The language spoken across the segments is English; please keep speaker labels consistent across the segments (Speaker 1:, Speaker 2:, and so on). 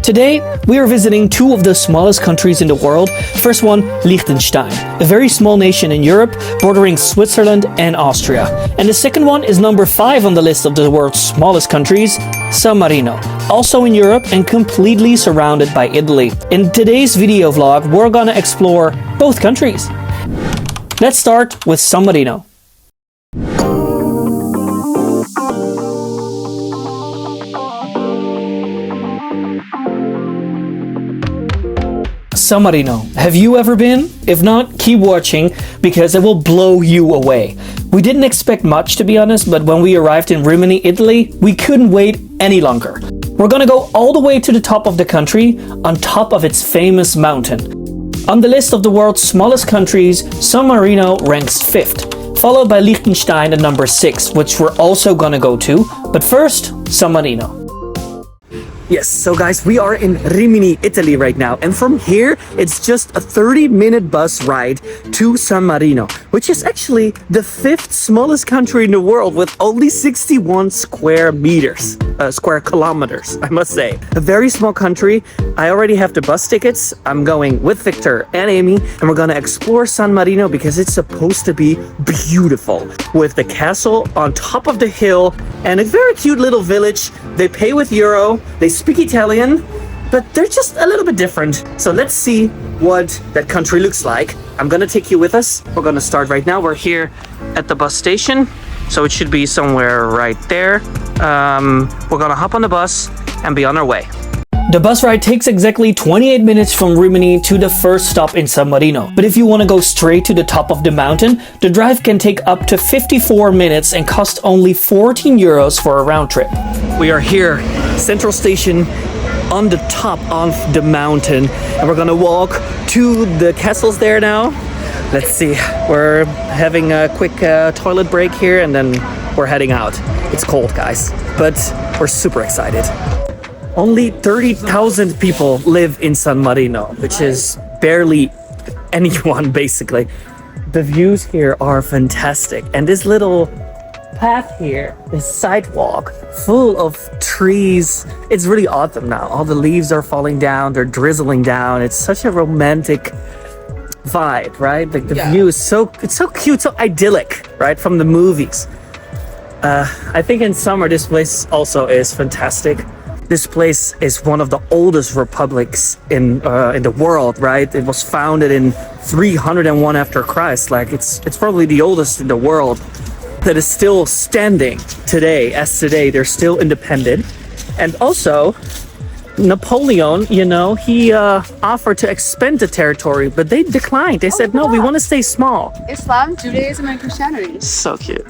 Speaker 1: Today, we are visiting two of the smallest countries in the world. First one, Liechtenstein, a very small nation in Europe, bordering Switzerland and Austria. And the second one is number 5 on the list of the world's smallest countries, San Marino, also in Europe and completely surrounded by Italy. In today's video vlog, we're gonna explore both countries. Let's start with San Marino. San Marino. Have you ever been? If not, keep watching because it will blow you away. We didn't expect much, to be honest, but when we arrived in Rimini, Italy, we couldn't wait any longer. We're gonna go all the way to the top of the country, on top of its famous mountain. On the list of the world's smallest countries, San Marino ranks 5th, followed by Liechtenstein at number 6, which we're also gonna go to. But first, San Marino. Yes, so guys, we are in Rimini, Italy right now, and from here it's just a 30-minute bus ride to San Marino, which is actually the 5th smallest country in the world with only 61 square kilometers, I must say. A very small country. I already have the bus tickets. I'm going with Victor and Amy, and we're gonna explore San Marino because it's supposed to be beautiful, with the castle on top of the hill and a very cute little village. They pay with euro, they speak Italian, but they're just a little bit different. So let's see what that country looks like. I'm gonna take you with us. We're gonna start right now. We're here at the bus station, so it should be somewhere right there. We're gonna hop on the bus and be on our way. The bus ride takes exactly 28 minutes from Rimini to the first stop in San Marino. But if you want to go straight to the top of the mountain, the drive can take up to 54 minutes and cost only 14 euros for a round trip. We are here, Central Station, on the top of the mountain, and we're gonna walk to the castles there now. Let's see, we're having a quick toilet break here and then we're heading out. It's cold, guys, but we're super excited. Only 30,000 people live in San Marino, which is barely anyone, basically. The views here are fantastic. And this little path here, this sidewalk, full of trees. It's really autumn now. All the leaves are falling down, they're drizzling down. It's such a romantic vibe, right? Like the view is so cute, so idyllic, right? From the movies. I think in summer, this place also is fantastic. This place is one of the oldest republics in the world, right? It was founded in 301 after Christ. Like it's probably the oldest in the world that is still standing today. As today, they're still independent. And also, Napoleon, he offered to expand the territory, but they declined. They said, no, we want to stay small.
Speaker 2: Islam, Judaism, and Christianity.
Speaker 1: So cute.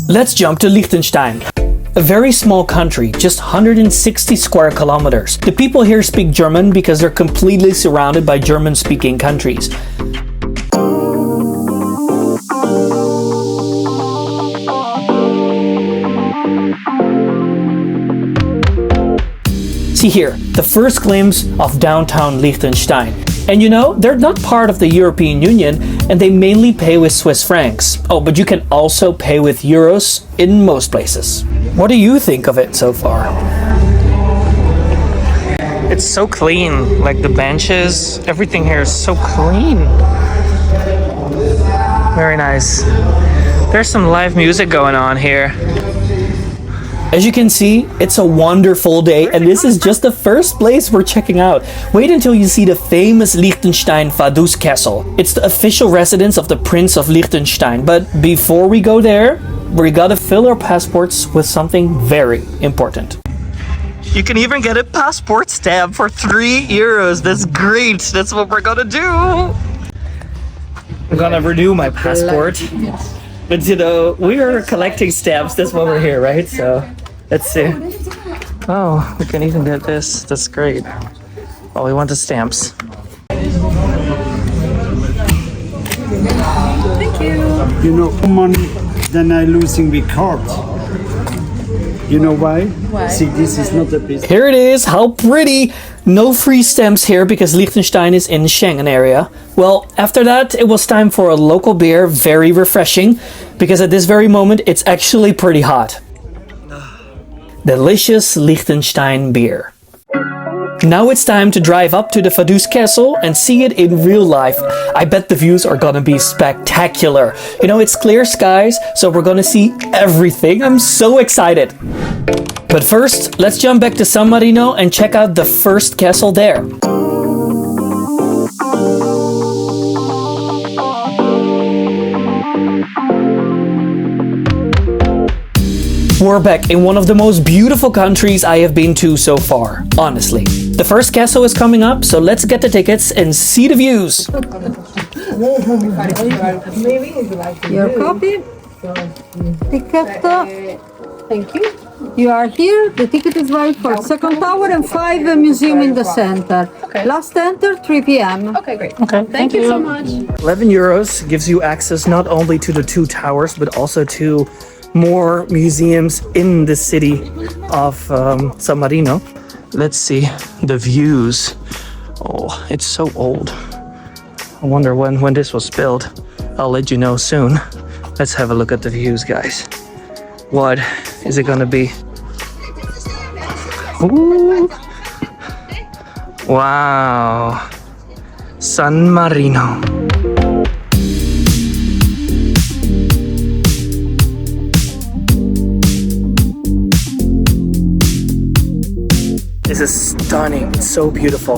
Speaker 1: Let's jump to Liechtenstein. A very small country, just 160 square kilometers. The people here speak German because they're completely surrounded by German-speaking countries. See here, the first glimpse of downtown Liechtenstein. And they're not part of the European Union and they mainly pay with Swiss francs. Oh, but you can also pay with euros in most places. What do you think of it so far? It's so clean, like the benches, everything here is so clean. Very nice. There's some live music going on here. As you can see, it's a wonderful day, and this is just the first place we're checking out. Wait until you see the famous Liechtenstein Vaduz Castle. It's the official residence of the Prince of Liechtenstein. But before we go there, we gotta fill our passports with something very important. You can even get a passport stamp for 3 euros. That's great. That's what we're gonna do. I'm gonna renew my passport. But we are collecting stamps. That's why we're here, right? So let's see. Oh, we can even get this. That's great. Well, we want the stamps.
Speaker 2: Thank you.
Speaker 3: Money than I losing the cards. You know why?
Speaker 2: Why?
Speaker 3: See, this is not a business.
Speaker 1: Here it is, how pretty! No free stamps here because Liechtenstein is in the Schengen area. Well, after that, it was time for a local beer, very refreshing, because at this very moment, it's actually pretty hot. Delicious Liechtenstein beer. Now it's time to drive up to the Vaduz Castle and see it in real life. I bet the views are gonna be spectacular. You know, it's clear skies, so we're gonna see everything. I'm so excited. But first, let's jump back to San Marino and check out the first castle there. We're back in one of the most beautiful countries I have been to so far, honestly. The first castle is coming up, so let's get the tickets and see the views.
Speaker 4: Your copy. Ticket. Thank you. You are here. The ticket is valid for second tower and 5 museum in the center.
Speaker 2: Okay.
Speaker 4: Last enter 3 p.m.
Speaker 2: Okay, great.
Speaker 1: Okay,
Speaker 2: Thank you so much.
Speaker 1: 11 euros gives you access not only to the 2 towers, but also to more museums in the city of San Marino. Let's see the views. Oh, it's so old. I wonder when this was built. I'll let you know soon. Let's have a look at the views, guys. What is it gonna be? Ooh. Wow. San Marino. This is stunning. It's so beautiful.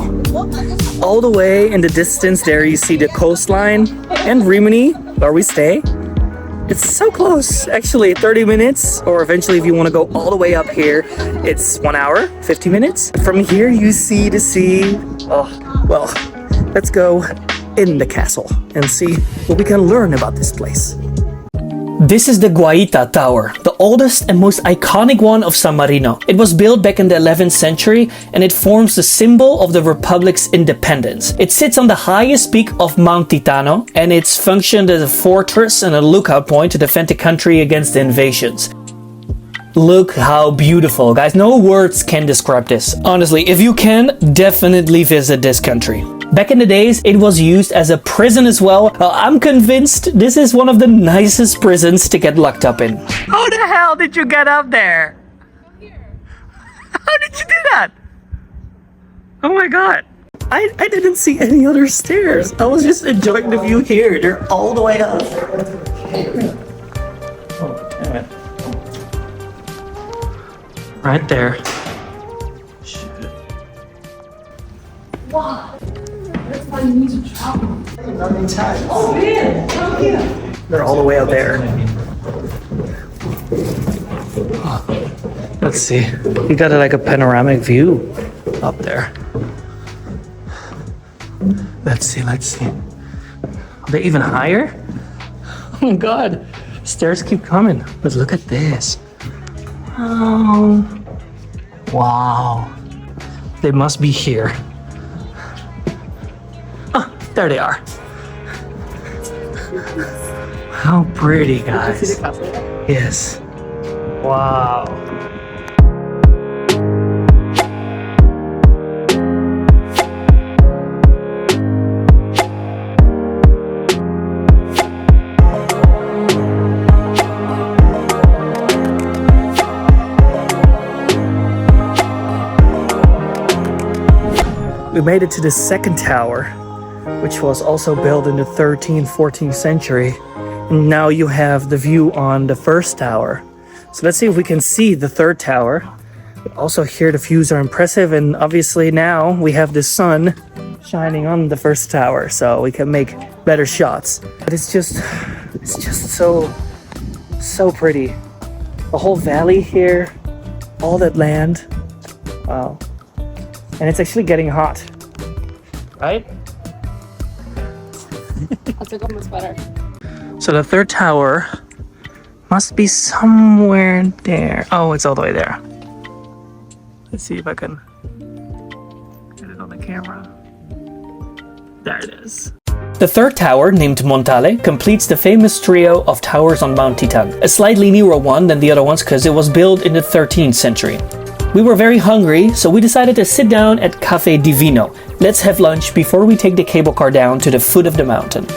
Speaker 1: All the way in the distance there you see the coastline and Rimini, where we stay. It's so close. Actually, 30 minutes, or eventually if you want to go all the way up here, it's 1 hour, 50 minutes. From here you see the sea. Oh, well, let's go in the castle and see what we can learn about this place. This is the Guaita Tower, the oldest and most iconic one of San Marino. It was built back in the 11th century and it forms the symbol of the Republic's independence. It sits on the highest peak of Mount Titano and it's functioned as a fortress and a lookout point to defend the country against the invasions. Look how beautiful, guys. No words can describe this. Honestly, if you can, definitely visit this country. Back in the days, it was used as a prison as well. I'm convinced this is one of the nicest prisons to get locked up in. How the hell did you get up there? How did you do that? Oh my god. I didn't see any other stairs. I was just enjoying the view here. They're all the way up. Oh, damn it. Right there. Shit.
Speaker 2: Wow. That's why you need to travel.
Speaker 1: Oh man, come here. They're all the way out there. Let's see. You got like a panoramic view up there. Let's see. Are they even higher? Oh my god. Stairs keep coming. But look at this. Oh. Wow. They must be here. Oh, there they are. How pretty, guys.
Speaker 2: See the castle?
Speaker 1: Yes. Wow. We made it to the second tower, which was also built in the 13th, 14th century. And now you have the view on the first tower. So let's see if we can see the third tower. But also here the views are impressive, and obviously now we have the sun shining on the first tower, so we can make better shots. But it's just so pretty. The whole valley here, all that land. Wow. And it's actually getting hot, right?
Speaker 2: I'll take off my sweater.
Speaker 1: So the third tower must be somewhere there. Oh, it's all the way there. Let's see if I can get it on the camera. There it is. The third tower, named Montale, completes the famous trio of towers on Mount Titano, a slightly newer one than the other ones because it was built in the 13th century. We were very hungry, so we decided to sit down at Cafe Divino. Let's have lunch before we take the cable car down to the foot of the mountain.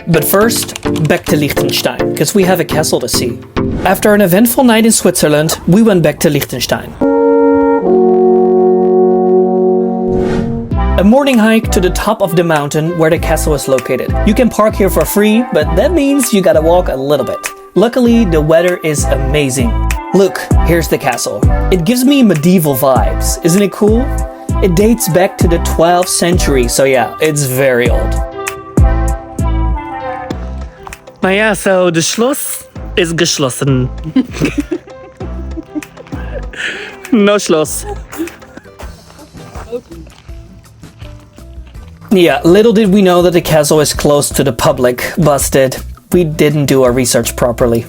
Speaker 1: But first, back to Liechtenstein, because we have a castle to see. After an eventful night in Switzerland, we went back to Liechtenstein. A morning hike to the top of the mountain where the castle is located. You can park here for free, but that means you gotta walk a little bit. Luckily, the weather is amazing. Look, here's the castle. It gives me medieval vibes, isn't it cool? It dates back to the 12th century, so yeah, it's very old. Naja, so the Schloss is geschlossen. No Schloss. Yeah, little did we know that the castle is closed to the public. Busted. We didn't do our research properly.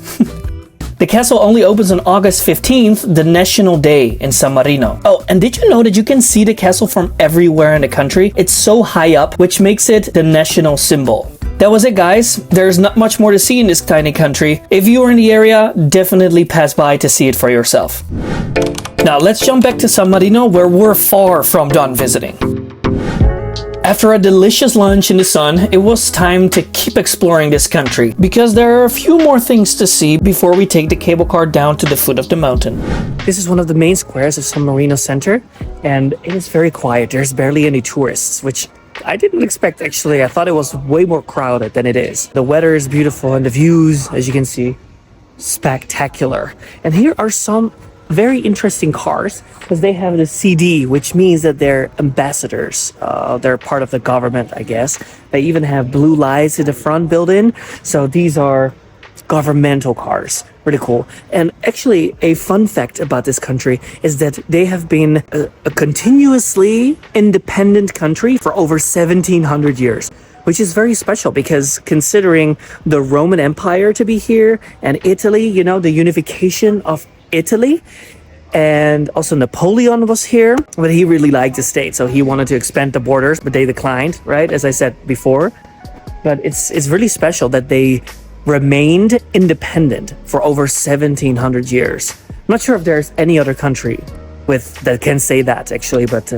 Speaker 1: The castle only opens on August 15th, the National Day in San Marino. Oh, and did you know that you can see the castle from everywhere in the country? It's so high up, which makes it the national symbol. That was it, guys. There's not much more to see in this tiny country. If you are in the area, definitely pass by to see it for yourself. Now let's jump back to San Marino, where we're far from done visiting. After a delicious lunch in the sun, it was time to keep exploring this country, because there are a few more things to see before we take the cable car down to the foot of the mountain. This is one of the main squares of San Marino Center, and it is very quiet. There's barely any tourists, which I didn't expect actually. I thought it was way more crowded than it is. The weather is beautiful and the views, as you can see, spectacular. And here are some very interesting cars because they have the CD, which means that they're ambassadors. They're part of the government, I guess. They even have blue lights in the front built in. So these are governmental cars. Pretty cool. And actually, a fun fact about this country is that they have been a continuously independent country for over 1700 years. Which is very special because considering the Roman Empire to be here and Italy, you know, the unification of Italy, and also Napoleon was here, but he really liked the state, so he wanted to expand the borders, but they declined, right, as I said before. But it's really special that they remained independent for over 1700 years. I'm not sure if there's any other country that can say that actually, but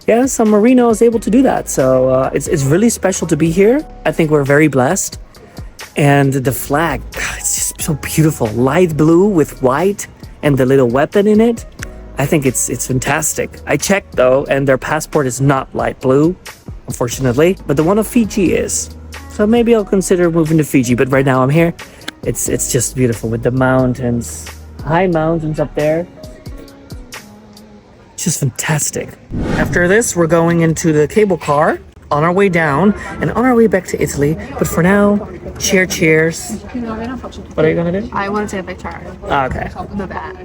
Speaker 1: yeah, San Marino is able to do that, so it's really special to be here. I think we're very blessed. And the flag, it's just so beautiful, light blue with white and the little weapon in it. I think it's fantastic. I checked though, and their passport is not light blue, unfortunately, but the one of Fiji is. So maybe I'll consider moving to Fiji, but right now I'm here. It's just beautiful with the mountains, high mountains up there. It's just fantastic. After this, we're going into the cable car on our way down and on our way back to Italy. But for now, cheers. What are you gonna do?
Speaker 2: I want to take a picture.
Speaker 1: Okay.
Speaker 2: The back.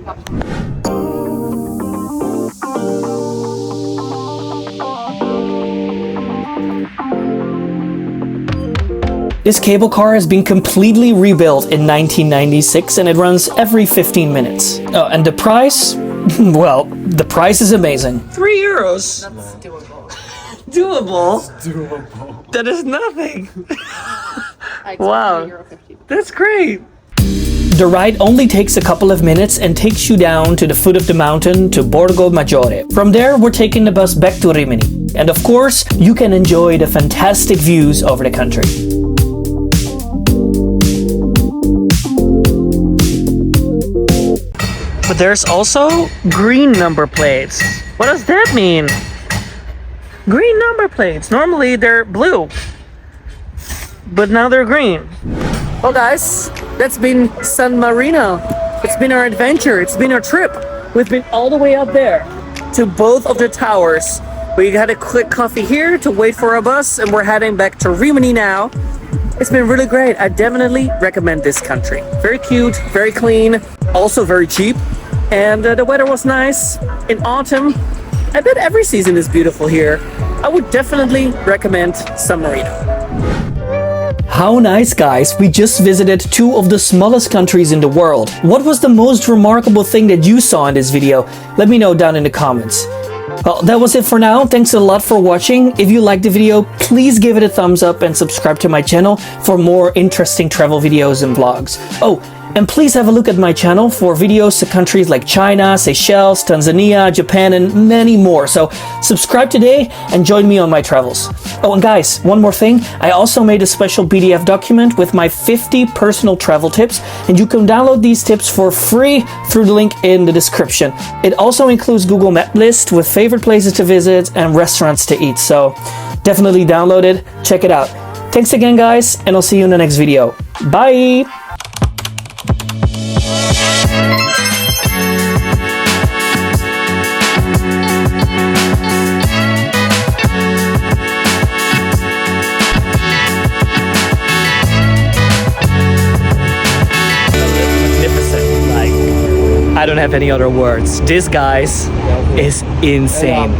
Speaker 1: This cable car has been completely rebuilt in 1996 and it runs every 15 minutes. Oh, and the price? Well, the price is amazing. €3.
Speaker 2: That's doable.
Speaker 1: Doable? That is nothing. Wow.
Speaker 2: €1.50.
Speaker 1: That's great. The ride only takes a couple of minutes and takes you down to the foot of the mountain to Borgo Maggiore. From there, we're taking the bus back to Rimini. And of course, you can enjoy the fantastic views over the country. But there's also green number plates. What does that mean? Green number plates. Normally they're blue, but now they're green. Well guys, that's been San Marino. It's been our adventure. It's been our trip. We've been all the way up there to both of the towers. We had a quick coffee here to wait for a bus and we're heading back to Rimini now. It's been really great. I definitely recommend this country. Very cute, very clean, also very cheap. And the weather was nice in autumn. I bet every season is beautiful here. I would definitely recommend San Marino. How nice, guys. We just visited two of the smallest countries in the world. What was the most remarkable thing that you saw in this video? Let me know down in the comments. Well, that was it for now. Thanks a lot for watching. If you liked the video, please give it a thumbs up and subscribe to my channel for more interesting travel videos and vlogs. Oh, and please have a look at my channel for videos to countries like China, Seychelles, Tanzania, Japan, and many more. So subscribe today and join me on my travels. Oh, and guys, one more thing. I also made a special PDF document with my 50 personal travel tips, and you can download these tips for free through the link in the description. It also includes Google Map list with favorite places to visit and restaurants to eat. So definitely download it. Check it out. Thanks again, guys, and I'll see you in the next video. Bye! I don't have any other words. This, guys, is insane.